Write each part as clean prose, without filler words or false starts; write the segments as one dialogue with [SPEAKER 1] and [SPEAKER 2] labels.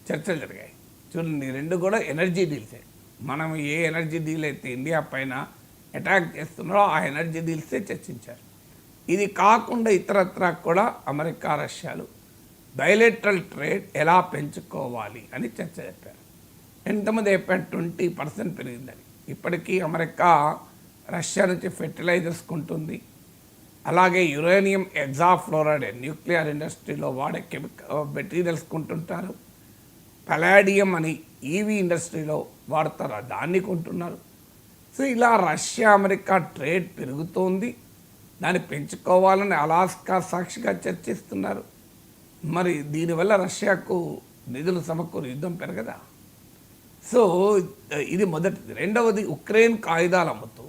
[SPEAKER 1] చర్చలు జరిగాయి. చూడండి, రెండు కూడా ఎనర్జీ డీల్సే. మనం ఏ ఎనర్జీ డీల్ అయితే ఇండియా పైన అటాక్ చేస్తున్నారో ఆ ఎనర్జీ డీల్సే చర్చించారు. ఇది కాకుండా ఇతరత్రా కూడా అమెరికా రష్యాలు బయలెటరల్ ట్రేడ్ ఎలా పెంచుకోవాలి అని చర్చ చెప్పారు. ఎంతమంది చెప్పారు? 20% పెరిగిందని. ఇప్పటికీ అమెరికా రష్యా నుంచి ఫెర్టిలైజర్స్ కొంటుంది. అలాగే యురేనియం ఎగ్జాఫ్లోరైడ్ న్యూక్లియర్ ఇండస్ట్రీలో వాడే మెటీరియల్స్ కొంటుంటారు. పలాడియం అని ఈవీ ఇండస్ట్రీలో వాడతారు, దాన్ని కొంటున్నారు. సో ఇలా రష్యా అమెరికా ట్రేడ్ పెరుగుతోంది. దాన్ని పెంచుకోవాలని అలాస్కా సాక్షిగా చర్చిస్తున్నారు. మరి దీనివల్ల రష్యాకు నిధులు సమకూరు యుద్ధం పెరగదా? సో ఇది మొదటిది. రెండవది, ఉక్రెయిన్కు ఆయుధాలు అమ్ముతూ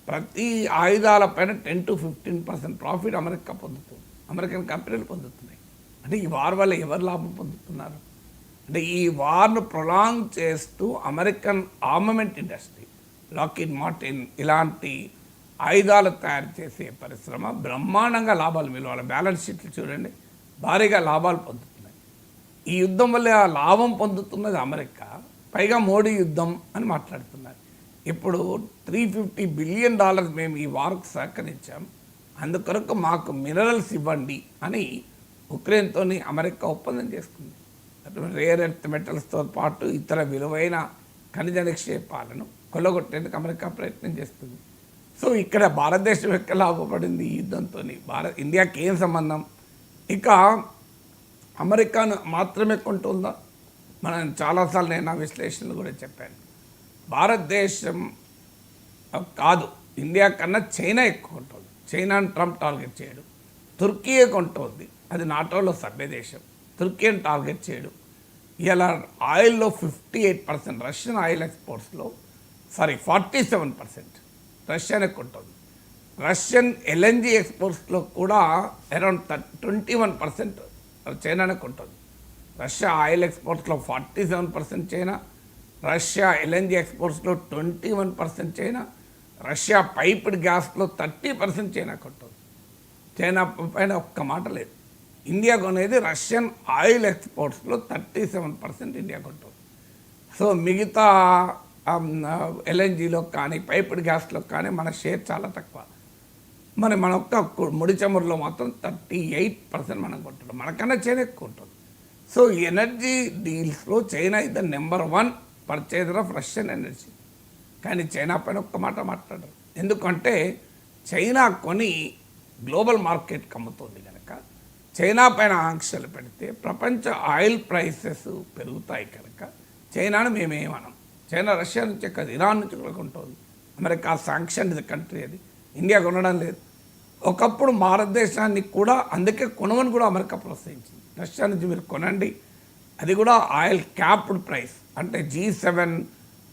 [SPEAKER 1] ప్రతి ఆయుధాలపైన 10 to 15% ప్రాఫిట్ అమెరికా పొందుతుంది, అమెరికన్ కంపెనీలు పొందుతున్నాయి. అంటే ఈ వార్ వల్ల ఎవరు లాభం పొందుతున్నారు? అంటే ఈ వార్ను ప్రొలాంగ్ చేస్తూ American armament industry, Lockheed Martin ఇలాంటి ఆయుధాలు తయారు చేసే పరిశ్రమ బ్రహ్మాండంగా లాభాలు, మీరు వాళ్ళ బ్యాలెన్స్ షీట్లు చూడండి, భారీగా లాభాలు పొందుతున్నాయి. ఈ యుద్ధం వల్ల లాభం పొందుతున్నది అమెరికా, పైగా మోడీ యుద్ధం అని మాట్లాడుతున్నారు. ఇప్పుడు $350 బిలియన్ మేము ఈ వార్కు సహకరించాం, అందుకొరకు మాకు మినరల్స్ ఇవ్వండి అని ఉక్రెయిన్తో అమెరికా ఒప్పందం చేసుకుంది. రేర్ ఎర్త్ మెటల్స్తో పాటు ఇతర విలువైన ఖనిజ నిక్షేపాలను కొల్లగొట్టేందుకు అమెరికా ప్రయత్నం చేస్తుంది. సో ఇక్కడ భారతదేశం ఎక్కడ లాభపడింది ఈ యుద్ధంతో? ఇండియాకి ఏం సంబంధం? ఇక అమెరికాను మాత్రమే కొంటుందా? మనం చాలాసార్లు నేను ఆ విశ్లేషణలు కూడా చెప్పాను. భారతదేశం కాదు, ఇండియా కన్నా చైనా ఎక్కువ కొంటుంది. చైనాను ట్రంప్ టార్గెట్ చేయడు. తుర్కీయే కొంటుంది, అది నాటోలో సభ్య దేశం. తుర్కీని టార్గెట్ చేయడు. ఇలా ఆయిల్లో 58%, రష్యన్ ఆయిల్ ఎక్స్పోర్ట్స్లో 47% రష్యానే కొంటుంది. రష్యన్ ఎల్ఎన్జీ ఎక్స్పోర్ట్స్లో కూడా అరౌండ్ 21% చైనానే కొంటుంది. రష్యా ఆయిల్ ఎక్స్పోర్ట్స్లో 47% చైనా, రష్యా ఎల్ఎన్జీ ఎక్స్పోర్ట్స్లో 21% చైనా, రష్యా పైప్డ్ గ్యాస్లో 30% చైనా కొంటుంది. చైనా పైన ఒక్క మాట లేదు. ఇండియా కొనేది రష్యన్ ఆయిల్ ఎక్స్పోర్ట్స్లో 37% ఇండియా కొంటుంది. సో మిగతా ఎల్ఎన్జీలో కానీ పైప్డ్ గ్యాస్లో కానీ మన షేర్ చాలా తక్కువ. మన ఒక్క ముడి చమురులో మాత్రం 38% మనం కొంటున్నాం, మనకన్నా చైనా ఎక్కువ ఉంటుంది. సో ఎనర్జీ డీల్స్లో China is the number 1 purchaser of Russian energy. కానీ చైనా పైన ఒక్క మాట మాట్లాడరు. ఎందుకంటే చైనా కొని గ్లోబల్ మార్కెట్కి అమ్ముతుంది కనుక చైనా పైన ఆంక్షలు పెడితే ప్రపంచ ఆయిల్ ప్రైసెస్ పెరుగుతాయి కనుక చైనాను మేమేమనం. చైనా రష్యా నుంచే కాదు, ఇరాన్ నుంచి కూడా కొంటుంది. అమెరికా శాంక్షన్డ్ కంట్రీ, అది ఇండియా కొనడం లేదు. ఒకప్పుడు భారతదేశాన్ని కూడా అందుకే కొనమని కూడా అమెరికా ప్రోత్సహించింది. రష్యా నుంచి మీరు కొనండి, అది కూడా ఆయిల్ క్యాప్డ్ ప్రైస్, అంటే G7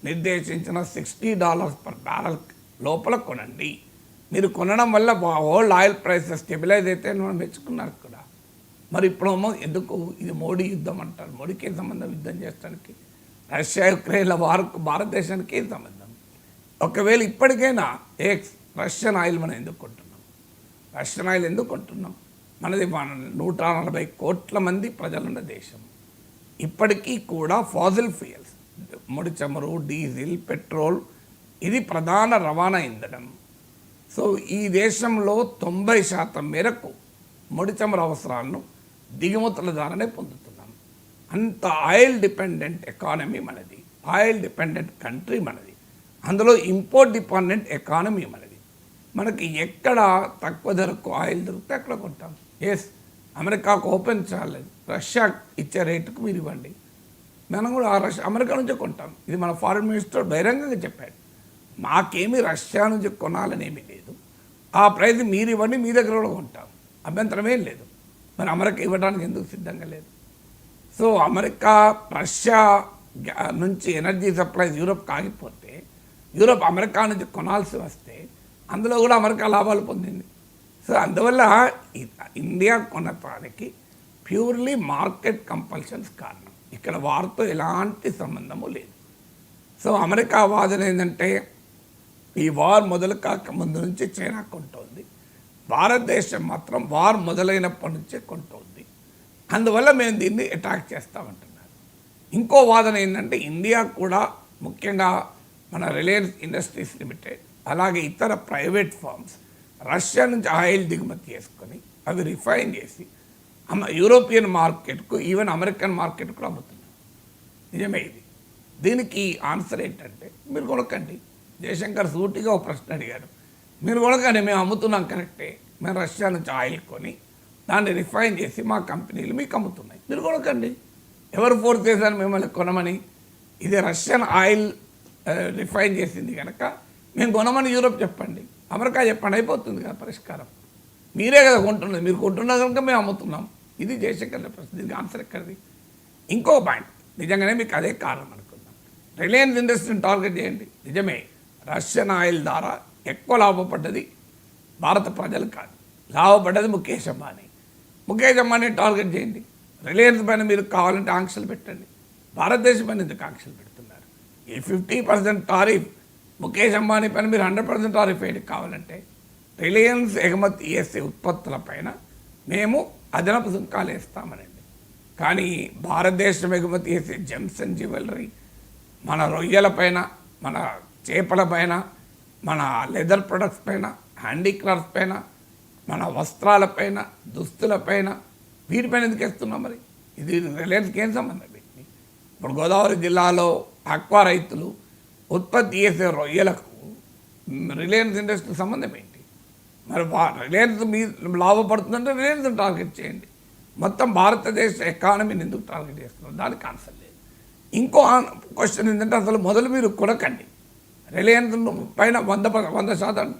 [SPEAKER 1] నిర్దేశించిన $60 పర్ బ్యారల్ లోపల కొనండి. మీరు కొనడం వల్ల వరల్డ్ ఆయిల్ ప్రైసెస్ స్టెబిలైజ్ అయితే మనం మెచ్చుకున్నారు కూడా. మరి ఇప్పుడేమో ఎందుకు ఇది మోడీ యుద్ధం అంటారు? మోడీకి ఏం సంబంధం యుద్ధం చేయడానికి? రష్యా యుక్రెయిన్ల వారికి భారతదేశానికి ఏం సంబంధం? ఒకవేళ ఇప్పటికైనా రష్యన్ ఆయిల్ మనం ఎందుకు కొంటున్నాం? రష్యన్ ఆయిల్ ఎందుకు కొంటున్నాం? మనది 140 కోట్ల మంది ప్రజలున్న దేశం. ఇప్పటికీ కూడా ఫాజిల్ ఫ్యూయల్స్, ముడి చమురు, డీజిల్, పెట్రోల్, ఇది ప్రధాన రవాణా ఇంధనం. సో ఈ దేశంలో 90% మేరకు ముడి చమురు అవసరాలను దిగుమతుల ద్వారానే పొందుతున్నాం. అంత ఆయిల్ డిపెండెంట్ ఎకానమీ మనది, ఆయిల్ డిపెండెంట్ కంట్రీ మనది. అందులో ఇంపోర్ట్ డిపెండెంట్ ఎకానమీ మనది. మనకి ఎక్కడ తక్కువ ధరకు ఆయిల్ దొరికితే అక్కడ కొంటాం. అమెరికాకు ఓపెన్ ఛాలెంజ్, రష్యా ఇచ్చే రేటుకు మీరు ఇవ్వండి, మనం కూడా అమెరికా నుంచే కొంటాం. ఇది మన ఫారిన్ మినిస్టర్ బహిరంగంగా చెప్పాడు. మాకేమీ రష్యా నుంచి కొనాలని ఏమీ లేదు, ఆ ప్రైజ్ మీరు ఇవ్వండి, మీ దగ్గర కూడా కొంటాం, అభ్యంతరమేం లేదు. మరి అమెరికా ఇవ్వడానికి ఎందుకు సిద్ధంగా లేదు? సో అమెరికా రష్యా నుంచి ఎనర్జీ సప్లైస్ యూరోప్కి ఆగిపోతే యూరోప్ అమెరికా నుంచి కొనాల్సి వస్తే అందులో కూడా అమెరికా లాభాలు పొందింది. సో అందువల్ల ఇండియా కొనటానికి ప్యూర్లీ మార్కెట్ కంపల్షన్స్ కారణం. ఇక్కడ వారితో ఎలాంటి సంబంధము లేదు. సో అమెరికా వాదన ఏంటంటే ఈ వార్ మొదలు కాక ముందు నుంచి చైనా కొంటోంది, భారతదేశం మాత్రం వార్ మొదలైనప్పటి నుంచే కొంటోంది, అందువల్ల మేము దీన్ని అటాక్ చేస్తామంటున్నారు. ఇంకో వాదన ఏంటంటే ఇండియా కూడా ముఖ్యంగా మన రిలయన్స్ ఇండస్ట్రీస్ లిమిటెడ్ అలాగే ఇతర ప్రైవేట్ ఫర్మ్స్ రష్యా నుంచి ఆయిల్ దిగుమతి చేసుకొని అవి రిఫైన్ చేసి యూరోపియన్ మార్కెట్కు ఈవెన్ అమెరికన్ మార్కెట్ కూడా అమ్ముతున్నారు. నిజమే ఇది. దీనికి ఆన్సర్ ఏంటంటే మీరు కొనకండి. జయశంకర్ సూటిగా ఒక ప్రశ్న అడిగారు, మీరు కొనకండి, మేము అమ్ముతున్నాం కరెక్టే, మేము రష్యా నుంచి ఆయిల్ కొని దాన్ని రిఫైన్ చేసి మా కంపెనీలు మీకు అమ్ముతున్నాయి, మీరు కొనకండి. ఎవరు ఫోర్స్ చేశారు మిమ్మల్ని కొనమని? ఇది రష్యన్ ఆయిల్ రిఫైన్ చేసింది కనుక మేము కొనమని యూరోప్ చెప్పండి, అమెరికా చెప్పండి, అయిపోతుంది కదా పరిష్కారం. మీరే కదా కొంటున్నది, మీరు కొంటున్నారు కనుక మేము అమ్ముతున్నాం. ఇది జయశంకర్ ప్రశ్న. దీనికి ఆన్సర్ ఎక్కడిది? ఇంకో పాయింట్, నిజంగానే మీకు అదే కారణం అనుకుందాం. రిలయన్స్ ఇండస్ట్రీని టార్గెట్ చేయండి. నిజమే, రష్యన్ ఆయిల్ ద్వారా ఎక్కువ లాభపడ్డది భారత ప్రజలు కాదు, లాభపడ్డది ముఖేష్ అంబానీ. ముఖేష్ అంబానీ టార్గెట్ చేయండి. రిలయన్స్ పైన మీరు కావాలంటే ఆంక్షలు పెట్టండి. భారతదేశం పైన ఎందుకు ఆంక్షలు పెడుతున్నారు? ఈ 50% టారిఫ్ ముఖేష్ అంబానీ పైన మీరు 100% టారిఫ్ వేయండి కావాలంటే. రిలయన్స్ ఎగుమతి చేసే ఉత్పత్తుల పైన మేము అదనపు సుంకాలు వేస్తామనండి. కానీ భారతదేశం ఎగుమతి చేసే జెమ్స్ అండ్ జ్యువెలరీ, మన రొయ్యల పైన, మన చేపల పైన, మన లెదర్ ప్రొడక్ట్స్ పైన, హ్యాండీక్రాఫ్ట్స్ పైన, మన వస్త్రాలపైన, దుస్తులపైన, వీటిపైన ఎందుకు వేస్తున్నాం? మరి ఇది రిలయన్స్కి ఏం సంబంధం? వీటిని ఇప్పుడు గోదావరి జిల్లాలో ఆక్వా రైతులు ఉత్పత్తి చేసే రొయ్యలకు రిలయన్స్ ఇండస్ట్రీ సంబంధం ఏంటి? మరి రిలయన్స్ మీ లాభపడుతుందంటే రిలయన్స్ టార్గెట్ చేయండి. మొత్తం భారతదేశ ఎకానమీని ఎందుకు టార్గెట్ చేస్తున్నారు? దానికి ఆన్సర్ లేదు. ఇంకో క్వశ్చన్ ఏంటంటే అసలు మొదలు మీరు కొనకండి. రిలయన్స్ పైన 100%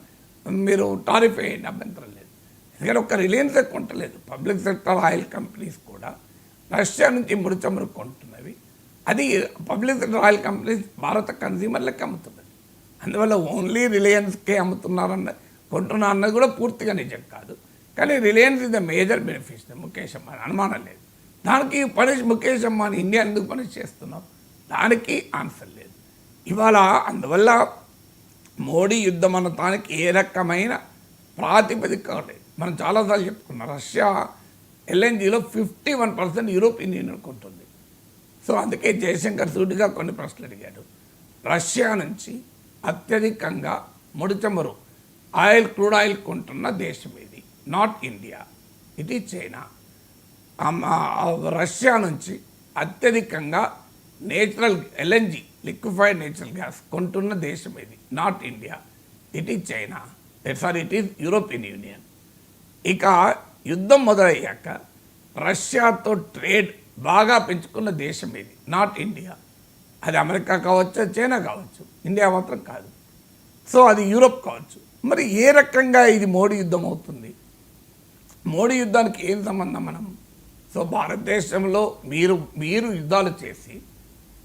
[SPEAKER 1] మీరు టారిఫ్ వేయండి, అభ్యంతరం లేదు. ఎందుకంటే ఒక్క రిలయన్సే కొంటలేదు, పబ్లిక్ సెక్టర్ ఆయిల్ కంపెనీస్ కూడా రష్యా నుంచి ముడి చమురు కొంటున్నవి. అది పబ్లిక్ సెక్టర్ ఆయిల్ కంపెనీస్ భారత కన్స్యూమర్లకి అమ్ముతున్నది. అందువల్ల ఓన్లీ రిలయన్స్కే కొంటున్నా అన్నది కూడా పూర్తిగా నిజం కాదు. కానీ Reliance is the major beneficiary Mukesh Ambani, అనుమానం లేదు. దానికి ముఖేష్ అంబానీ ఇండియా ఎందుకు పనిష్ చేస్తున్నాం? దానికి ఆన్సర్ లేదు ఇవాళ. అందువల్ల మోడీ యుద్ధం అన్న దానికి ఏ రకమైన ప్రాతిపదిక లేదు. మనం చాలాసార్లు చెప్పుకున్నాం, రష్యా ఎల్ఎన్జీలో 51% యూరోపియన్ యూనియన్ కొంటుంది. సో అందుకే జయశంకర్ సూటిగా కొన్ని ప్రశ్నలు అడిగాడు. రష్యా నుంచి అత్యధికంగా ముడి చమురు ఆయిల్, క్రూడ్ ఆయిల్ కొంటున్న దేశం ఇది, not India, it is China. Russia నుంచి అత్యధికంగా natural LNG, liquefied natural gas కొంటున్న దేశం ఇది, not India, it is China, it is European Union. ఇక యుద్ధం మొదలయ్యాక రష్యాతో ట్రేడ్ బాగా పెంచుకున్న దేశం ఇది, నాట్ ఇండియా. అది అమెరికా కావచ్చు, చైనా కావచ్చు, ఇండియా మాత్రం కాదు. సో అది యూరోప్ కావచ్చు. మరి ఏ రకంగా ఇది మోడీ యుద్ధం అవుతుంది? మోడీ యుద్ధానికి ఏం సంబంధం మనం? సో భారతదేశంలో మీరు యుద్ధాలు చేసి,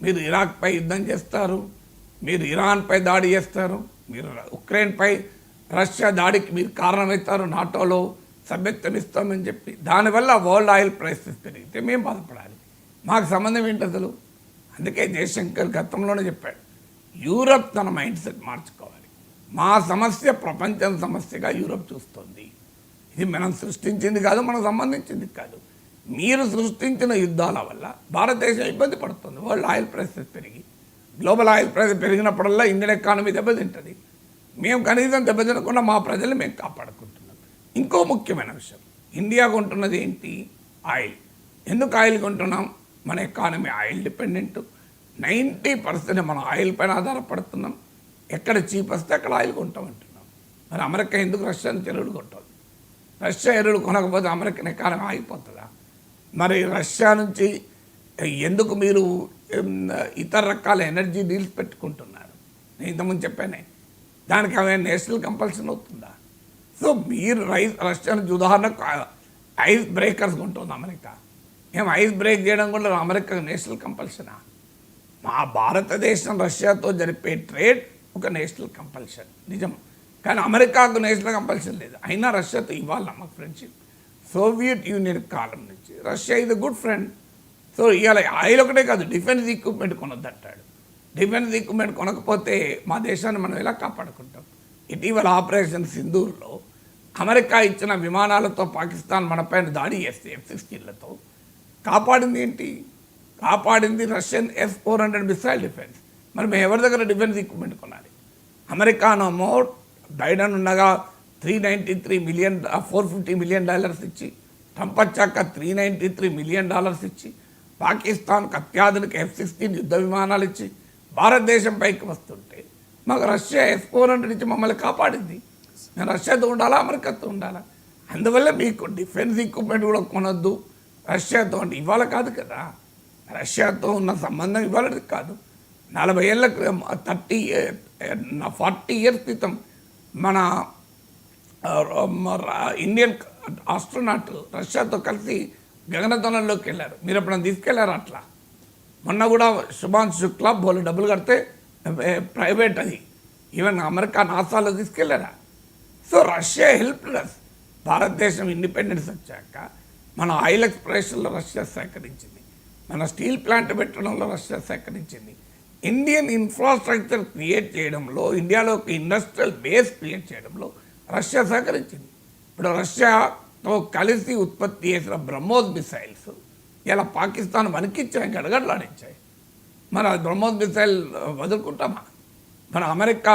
[SPEAKER 1] మీరు ఇరాక్పై యుద్ధం చేస్తారు, మీరు ఇరాన్పై దాడి చేస్తారు, మీరు ఉక్రెయిన్పై రష్యా దాడికి మీరు కారణమవుతారు, నాటోలో సభ్యత్వం ఇస్తామని చెప్పి. దానివల్ల వరల్డ్ ఆయిల్ ప్రైసెస్ పెరిగితే మేము బాధపడాలి, మాకు సంబంధం ఏంటి అసలు? అందుకే జయశంకర్ గతంలోనే చెప్పాడు, యూరప్ తన మైండ్ సెట్ మార్చుకోవాలి. మా సమస్య ప్రపంచం సమస్యగా యూరప్ చూస్తుంది. ఇది మనం సృష్టించింది కాదు, మనకు సంబంధించింది కాదు. మీరు సృష్టించిన యుద్ధాల వల్ల భారతదేశం ఇబ్బంది పడుతుంది. వరల్డ్ ఆయిల్ ప్రైసెస్ పెరిగి, గ్లోబల్ ఆయిల్ ప్రైస్ పెరిగినప్పుడల్లా ఇండియన్ ఎకానమీ దెబ్బతింటుంది. మేము కనీసం దెబ్బతినకుండా మా ప్రజలు మేము కాపాడుకుంటున్నాం. ఇంకో ముఖ్యమైన విషయం, ఇండియా కొంటున్నది ఏంటి? ఆయిల్. ఎందుకు ఆయిల్ కొంటున్నాం? మన ఎకానమీ ఆయిల్ డిపెండెంట్. 90% మనం ఆయిల్ పైన ఆధారపడుతున్నాం. ఎక్కడ చీప్ వస్తే అక్కడ ఆయిల్ కొంటామంటున్నాం. మరి అమెరికా ఎందుకు రష్యా నుంచి ఎరువులు కొంటుంది? రష్యా ఎరువులు కొనకపోతే అమెరికన్ ఎకానమీ ఆగిపోతుందా? మరి రష్యా నుంచి ఎందుకు మీరు ఇతర రకాల ఎనర్జీ డీల్స్ పెట్టుకుంటున్నారు? నేను ఇంతకుముందు చెప్పానే, దానికి అవి నేషనల్ కంపల్షన్ అవుతుందా? సో మీరు రష్యా నుంచి ఉదాహరణకు ఐస్ బ్రేకర్స్ కొంటుంది అమెరికా. మేము ఐస్ బ్రేక్ చేయడం కూడా అమెరికా నేషనల్ కంపల్షనా? మా భారతదేశం రష్యాతో జరిపే ట్రేడ్ ఒక నేషనల్ కంపల్షన్ నిజం, కానీ అమెరికాకు నేషనల్ కంపల్షన్ లేదు. అయినా రష్యాతో ఇవాళ మాకు ఫ్రెండ్షిప్. సోవియట్ యూనియన్ కాలం నుంచి రష్యా ఇది గుడ్ ఫ్రెండ్. సో ఇవాళ ఆయిల్ ఒకటే కాదు, డిఫెన్స్ ఎక్విప్మెంట్ కొనొద్దంటాడు. డిఫెన్స్ ఎక్విప్మెంట్ కొనకపోతే మా దేశాన్ని మనం ఎలా కాపాడుకుంటాం? ఇటీవల ఆపరేషన్ సింధూర్లో అమెరికా ఇచ్చిన విమానాలతో పాకిస్తాన్ మనపైన దాడి చేస్తే F-16లతో కాపాడింది ఏంటి? కాపాడింది రష్యన్ S-400 మిసైల్ డిఫెన్స్. మరి మేము ఎవరి దగ్గర డిఫెన్స్ ఎక్విప్మెంట్ కొనాలి? అమెరికానేమో బైడెన్ ఉండగా $450 మిలియన్ ఇచ్చి, ట్రంప్ వచ్చాక $393 మిలియన్ ఇచ్చి, పాకిస్తాన్కు అత్యాధునిక F-16 యుద్ధ విమానాలు ఇచ్చి భారతదేశం పైకి వస్తుంటే మాకు రష్యా S-400 ఇచ్చి మమ్మల్ని కాపాడింది. మేము రష్యాతో ఉండాలా, అమెరికాతో ఉండాలా? అందువల్ల మీకు డిఫెన్స్ ఎక్విప్మెంట్ కూడా కొనొద్దు రష్యాతో. అంటే ఇవాళ కాదు కదా, రష్యాతో ఉన్న సంబంధం ఇవాళది కాదు. 40 ఏళ్ళ 40 ఇయర్స్ క్రితం మన ఇండియన్ ఆస్ట్రోనాట్ రష్యాతో కలిసి గగనతలంలోకి వెళ్ళారు. మీరు ఎప్పుడైనా తీసుకెళ్లారు అట్లా? మొన్న కూడా శుభాంశు శుక్లా బోలు డబ్బులు కడితే ప్రైవేట్ అది, ఈవెన్ అమెరికా నాసాలో తీసుకెళ్లారా? So Russia helpless. భారతదేశం ఇండిపెండెన్స్ వచ్చాక మన ఆయిల్ ఎక్స్ప్లోరేషన్లో రష్యా సహకరించింది, మన స్టీల్ ప్లాంట్ పెట్టడంలో రష్యా సహకరించింది, ఇండియన్ ఇన్ఫ్రాస్ట్రక్చర్ క్రియేట్ చేయడంలో, ఇండియాలో ఒక ఇండస్ట్రియల్ బేస్ క్రియేట్ చేయడంలో రష్యా సహకరించింది. ఇప్పుడు రష్యాతో కలిసి ఉత్పత్తి చేసిన బ్రహ్మోస్ మిసైల్స్ ఇలా పాకిస్తాన్ వణికిచ్చాయి, గడగడలాడించాయి. మరి అది బ్రహ్మోస్ మిసైల్ వదులుకుంటామా? మన అమెరికా